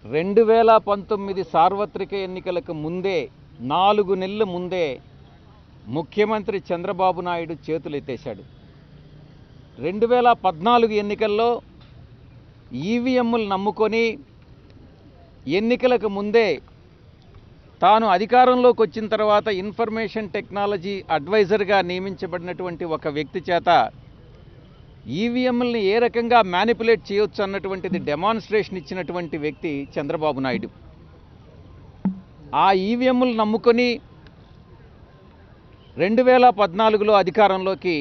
2019 సార్వత్రిక ఎన్నికలకు ముందే 4 నెలల ముందే ముఖ్యమంత్రి చంద్రబాబు నాయుడు చేతులెత్తేశాడు. 2014 ఎన్నికల్లో ఈవీఎంలు నమ్ముకొని ఎన్నికలకు ముందే తాను అధికారంలోకి వచ్చిన తర్వాత ఇన్ఫర్మేషన్ టెక్నాలజీ అడ్వైజర్గా నియమించబడినటువంటి ఒక వ్యక్తి చేత ఈవీఎంలని ఏ రకంగా మ్యానిపులేట్ చేయొచ్చు అన్నటువంటిది డెమాన్స్ట్రేషన్ ఇచ్చినటువంటి వ్యక్తి చంద్రబాబు నాయుడు. ఆ ఈవీఎంలు నమ్ముకొని 2014లో అధికారంలోకి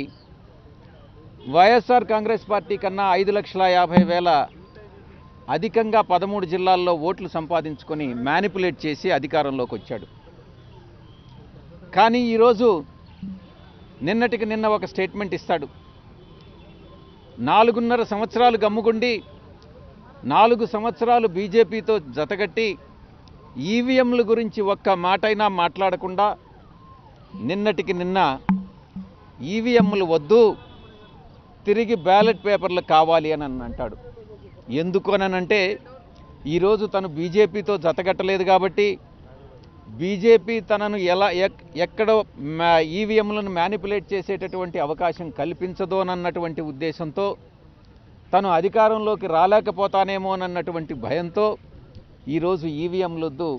వైఎస్ఆర్ కాంగ్రెస్ పార్టీ కన్నా 5,50,000 అధికంగా 13 జిల్లాల్లో ఓట్లు సంపాదించుకొని మ్యానిపులేట్ చేసి అధికారంలోకి వచ్చాడు. కానీ ఈరోజు నిన్నటికి నిన్న ఒక స్టేట్మెంట్ ఇస్తాడు. 4.5 సంవత్సరాలు గమ్ముగుండి 4 సంవత్సరాలు బీజేపీతో జతగట్టి ఈవీఎంల గురించి ఒక్క మాటైనా మాట్లాడకుండా నిన్నటికి నిన్న ఈవీఎంలు వద్దు, తిరిగి బ్యాలెట్ పేపర్లు కావాలి అని అంటాడు. ఎందుకోనంటే ఈరోజు తను బీజేపీతో జతగట్టలేదు కాబట్టి బీజేపీ తనను ఎక్కడో ఈవీఎంలను మ్యానిపులేట్ చేసేటటువంటి అవకాశం కల్పించదోనన్నటువంటి ఉద్దేశంతో తను అధికారంలోకి రాలేకపోతానేమోనన్నటువంటి భయంతో ఈరోజు ఈవీఎంలొద్దు,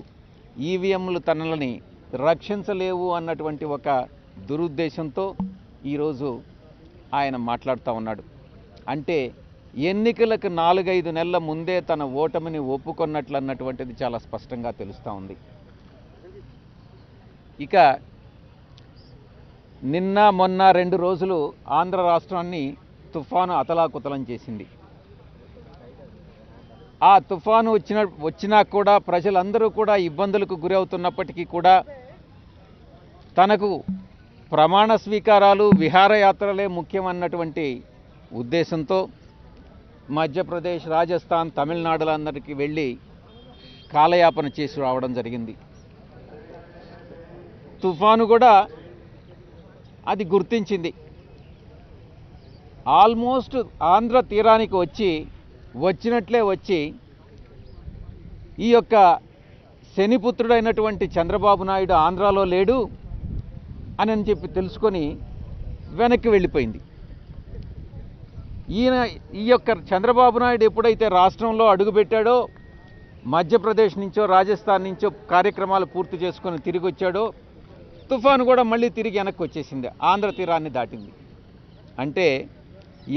ఈవీఎంలు తనని రక్షించలేవు అన్నటువంటి ఒక దురుద్దేశంతో ఈరోజు ఆయన మాట్లాడుతూ ఉన్నాడు. అంటే ఎన్నికలకు 4-5 నెలల ముందే తన ఓటమిని ఒప్పుకొన్నట్లు అన్నటువంటిది చాలా స్పష్టంగా తెలుస్తూ ఉంది. ఇక నిన్న మొన్న 2 రోజులు ఆంధ్ర రాష్ట్రాన్ని తుఫాను అతలాకుతలం చేసింది. ఆ తుఫాను వచ్చినా కూడా ప్రజలందరూ కూడా ఇబ్బందులకు గురవుతున్నప్పటికీ కూడా తనకు ప్రమాణ స్వీకారాలు విహారయాత్రలే ముఖ్యమన్నటువంటి ఉద్దేశంతో మధ్యప్రదేశ్, రాజస్థాన్, తమిళనాడులందరికీ వెళ్ళి కాలయాపన చేసి రావడం జరిగింది. తుఫాను కూడా అది గుర్తించింది. ఆల్మోస్ట్ ఆంధ్ర తీరానికి వచ్చినట్లే వచ్చి ఈ యొక్క శనిపుత్రుడైనటువంటి చంద్రబాబు నాయుడు ఆంధ్రాలో లేడు అని చెప్పి తెలుసుకొని వెనక్కి వెళ్ళిపోయింది. ఈ యొక్క చంద్రబాబు నాయుడు ఎప్పుడైతే రాష్ట్రంలో అడుగుపెట్టాడో, మధ్యప్రదేశ్ నుంచో రాజస్థాన్ నుంచో కార్యక్రమాలు పూర్తి చేసుకొని తిరిగి వచ్చాడో, తుఫాను కూడా మళ్ళీ తిరిగి వెనక్కి వచ్చేసింది, ఆంధ్ర తీరాన్ని దాటింది. అంటే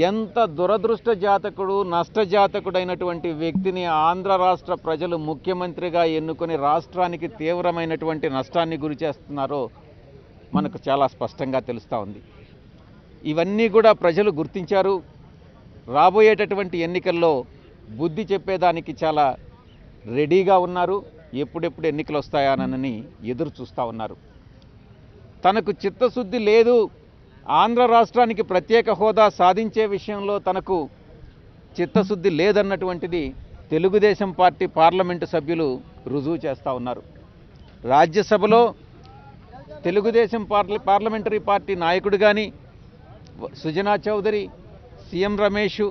ఎంత దురదృష్ట జాతకుడు, నష్టజాతకుడైనటువంటి వ్యక్తిని ఆంధ్ర రాష్ట్ర ప్రజలు ముఖ్యమంత్రిగా ఎన్నుకొని రాష్ట్రానికి తీవ్రమైనటువంటి నష్టాన్ని గురి చేస్తున్నారో మనకు చాలా స్పష్టంగా తెలుస్తూ ఉంది. ఇవన్నీ కూడా ప్రజలు గుర్తించారు. రాబోయేటటువంటి ఎన్నికల్లో బుద్ధి చెప్పేదానికి చాలా రెడీగా ఉన్నారు. ఎప్పుడెప్పుడు ఎన్నికలు వస్తాయానని ఎదురు చూస్తూ ఉన్నారు. తనకు చిత్తశుద్ధి లేదు, ఆంధ్ర రాష్ట్రానికి ప్రత్యేక హోదా సాధించే విషయంలో తనకు చిత్తశుద్ధి లేదన్నటువంటిది తెలుగుదేశం పార్టీ పార్లమెంటు సభ్యులు రుజువు చేస్తూ ఉన్నారు. రాజ్యసభలో తెలుగుదేశం పార్లమెంటరీ పార్టీ నాయకుడు కానీ, సుజనా చౌదరి, సీఎం రమేష్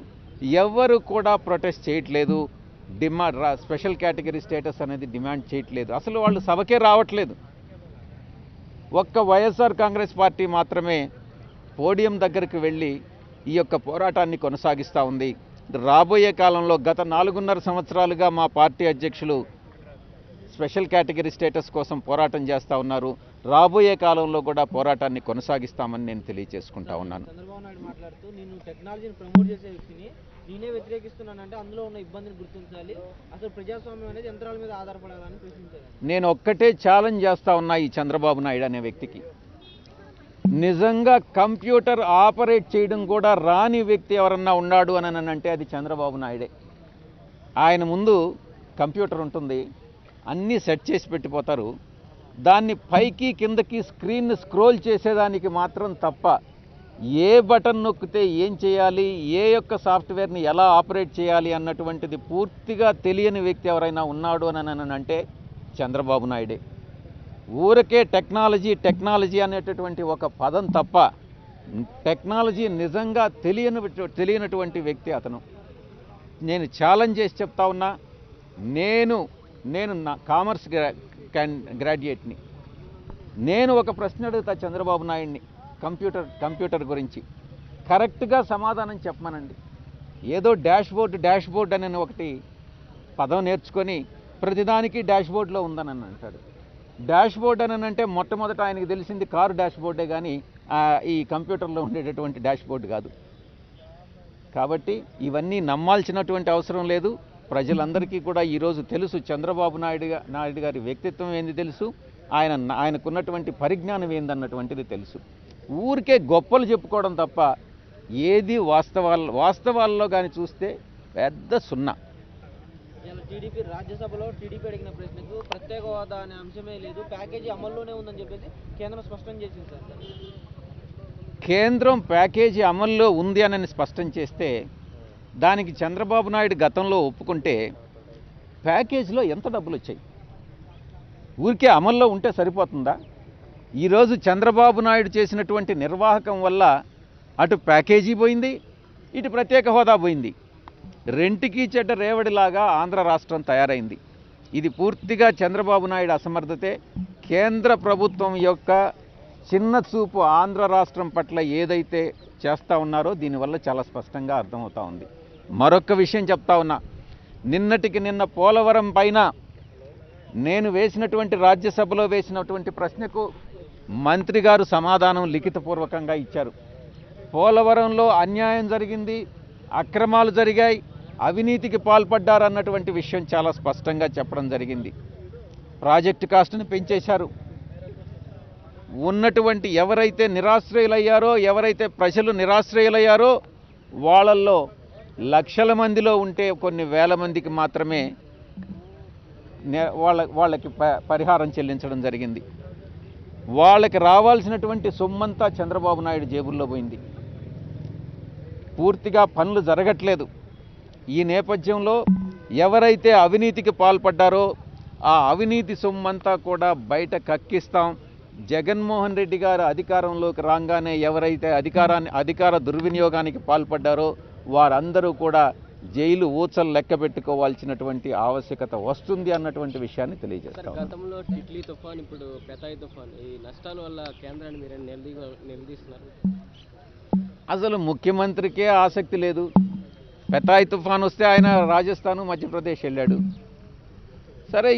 ఎవ్వరు కూడా ప్రొటెస్ట్ చేయట్లేదు. స్పెషల్ కేటగిరీ స్టేటస్ అనేది డిమాండ్ చేయట్లేదు. అసలు వాళ్ళు సభకే రావట్లేదు. ఒక్క వైఎస్ఆర్ కాంగ్రెస్ పార్టీ మాత్రమే పోడియం దగ్గరికి వెళ్ళి ఈ యొక్క పోరాటాన్ని కొనసాగిస్తూ ఉంది. రాబోయే కాలంలో గత 4.5 సంవత్సరాలుగా మా పార్టీ అధ్యక్షులు స్పెషల్ కేటగిరీ స్టేటస్ కోసం పోరాటం చేస్తూ ఉన్నారు. రాబోయే కాలంలో కూడా పోరాటాన్ని కొనసాగిస్తామని నేను తెలియజేసుకుంటా ఉన్నాను. చంద్రబాబు నాయుడు మాట్లాడుతూ నేను టెక్నాలజీని ప్రమోట్ చేసే వ్యక్తిని నేనే వ్యతిరేకిస్తున్నానంటే అందులో ఉన్న ఇబ్బందిని గుర్తించాలి, అసలు ప్రజాస్వామ్యం అనేది యంత్రాల మీద ఆధారపడాలని ప్రశ్నించారు. నేను ఒక్కటే ఛాలెంజ్ చేస్తూ ఉన్నా ఈ చంద్రబాబు నాయుడు అనే వ్యక్తికి. నిజంగా కంప్యూటర్ ఆపరేట్ చేయడం కూడా రాని వ్యక్తి ఎవరన్నా ఉన్నాడు అని అంటే అది చంద్రబాబు నాయుడే. ఆయన ముందు కంప్యూటర్ ఉంటుంది, అన్నీ సెట్ చేసి పెట్టిపోతారు. దాన్ని పైకి కిందకి స్క్రీన్ స్క్రోల్ చేసేదానికి మాత్రం తప్ప ఏ బటన్ నొక్కితే ఏం చేయాలి, ఏ యొక్క సాఫ్ట్వేర్ని ఎలా ఆపరేట్ చేయాలి అన్నటువంటిది పూర్తిగా తెలియని వ్యక్తి ఎవరైనా ఉన్నాడు అని అంటే చంద్రబాబు నాయుడే. ఊరికే టెక్నాలజీ అనేటటువంటి ఒక పదం తప్ప టెక్నాలజీ నిజంగా తెలియనటువంటి వ్యక్తి అతను. నేను ఛాలెంజ్ చేసి చెప్తా ఉన్నా, నేను నా కామర్స్ గ్రాడ్యుయేట్ని. నేను ఒక ప్రశ్న అడుగుతా చంద్రబాబు నాయుడిని కంప్యూటర్ గురించి కరెక్ట్గా సమాధానం చెప్పమనండి. ఏదో డాష్ బోర్డ్ అని ఒకటి పదం నేర్చుకొని ప్రతిదానికి డాష్ బోర్డులో ఉందని అంటాడు. డాష్ బోర్డ్ అని అంటే మొట్టమొదట ఆయనకు తెలిసింది కారు డాష్ బోర్డే కానీ ఈ కంప్యూటర్లో ఉండేటటువంటి డాష్ బోర్డు కాదు. కాబట్టి ఇవన్నీ నమ్మాల్సినటువంటి అవసరం లేదు. ప్రజలందరికీ కూడా ఈరోజు తెలుసు చంద్రబాబు నాయుడు గారి వ్యక్తిత్వం ఏంది తెలుసు, ఆయనకున్నటువంటి పరిజ్ఞానం ఏందన్నటువంటిది తెలుసు. ఊరికే గొప్పలు చెప్పుకోవడం తప్ప ఏది వాస్తవాల్లో కానీ చూస్తే పెద్ద సున్నా. టీడీపీ రాజ్యసభలో టీడీపీ అడిగిన ప్రశ్నకు ప్రత్యేక హోదా అనే అంశమే లేదు, ప్యాకేజీ అమల్లోనే ఉందని చెప్పేసి కేంద్రం స్పష్టం చేసింది సార్. కేంద్రం ప్యాకేజీ అమల్లో ఉంది అని స్పష్టం చేస్తే దానికి చంద్రబాబు నాయుడు గతంలో ఒప్పుకుంటే ప్యాకేజీలో ఎంత డబ్బులు వచ్చాయి? ఊరికే అమల్లో ఉంటే సరిపోతుందా? ఈరోజు చంద్రబాబు నాయుడు చేసినటువంటి నిర్వాహకం వల్ల అటు ప్యాకేజీ పోయింది, ఇటు ప్రత్యేక హోదా పోయింది. రెంటికి చెడ్డ రేవడిలాగా ఆంధ్ర రాష్ట్రం తయారైంది. ఇది పూర్తిగా చంద్రబాబు నాయుడు అసమర్థతే. కేంద్ర ప్రభుత్వం యొక్క చిన్న చూపు ఆంధ్ర రాష్ట్రం పట్ల ఏదైతే చేస్తూ ఉన్నారో దీనివల్ల చాలా స్పష్టంగా అర్థమవుతూ ఉంది. మరొక విషయం చెప్తా ఉన్నా, నిన్నటికి నిన్న పోలవరం పైన నేను రాజ్యసభలో వేసినటువంటి ప్రశ్నకు మంత్రి గారు సమాధానం లిఖితపూర్వకంగా ఇచ్చారు. పోలవరంలో అన్యాయం జరిగింది, అక్రమాలు జరిగాయి, అవినీతికి పాల్పడ్డారన్నటువంటి విషయం చాలా స్పష్టంగా చెప్పడం జరిగింది. ప్రాజెక్టు కాస్ట్ని పెంచేశారు. ఉన్నటువంటి ఎవరైతే నిరాశ్రయులయ్యారో, ఎవరైతే ప్రజలు నిరాశ్రయులయ్యారో వాళ్ళల్లో లక్షల మందిలో ఉంటే కొన్ని వేల మందికి మాత్రమే వాళ్ళకి పరిహారం చెల్లించడం జరిగింది. వాళ్ళకి రావాల్సినటువంటి సొమ్మంతా చంద్రబాబు నాయుడు జేబుల్లో పోయింది. పూర్తిగా పనులు జరగట్లేదు. ఈ నేపథ్యంలో ఎవరైతే అవినీతికి పాల్పడ్డారో ఆ అవినీతి సొమ్మంతా కూడా బయట కక్కిస్తాం. జగన్మోహన్ రెడ్డి గారు అధికారంలోకి రాగానే ఎవరైతే అధికార దుర్వినియోగానికి పాల్పడ్డారో వారందరూ కూడా జైలు ఊచలు లెక్క పెట్టుకోవాల్సినటువంటి ఆవశ్యకత వస్తుంది అన్నటువంటి విషయాన్ని తెలియజేస్తాం. గతంలో టిట్లీ తుఫాన్, ఇప్పుడు పెతాయి తుఫాన్, ఈ నష్టాల వల్ల కేంద్రాన్ని మీరు నిలదీస్తున్నారు. అసలు ముఖ్యమంత్రికే ఆసక్తి లేదు. పెతాయి తుఫాన్ వస్తే ఆయన రాజస్థాను మధ్యప్రదేశ్ వెళ్ళాడు. సరే,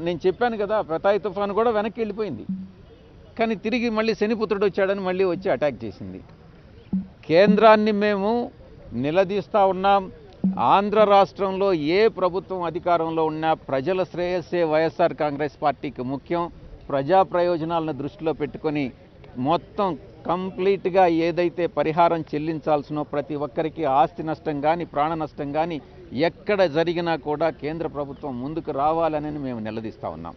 నేను చెప్పాను కదా, పెతాయి తుఫాన్ కూడా వెనక్కి వెళ్ళిపోయింది. కానీ తిరిగి మళ్ళీ శనిపుత్రుడు వచ్చాడని మళ్ళీ వచ్చి అటాక్ చేసింది. కేంద్రాన్ని మేము నిలదీస్తూ ఉన్నాం. ఆంధ్ర రాష్ట్రంలో ఏ ప్రభుత్వం అధికారంలో ఉన్నా ప్రజల శ్రేయస్సే వైఎస్ఆర్ కాంగ్రెస్ పార్టీకి ముఖ్యం. ప్రజా ప్రయోజనాలను దృష్టిలో పెట్టుకొని మొత్తం కంప్లీట్గా ఏదైతే పరిహారం చెల్లించాల్సినో ప్రతి ఒక్కరికి ఆస్తి నష్టం కానీ ప్రాణ నష్టం కానీ ఎక్కడ జరిగినా కూడా కేంద్ర ప్రభుత్వం ముందుకు రావాలని మేము నిలదీస్తూ ఉన్నాం.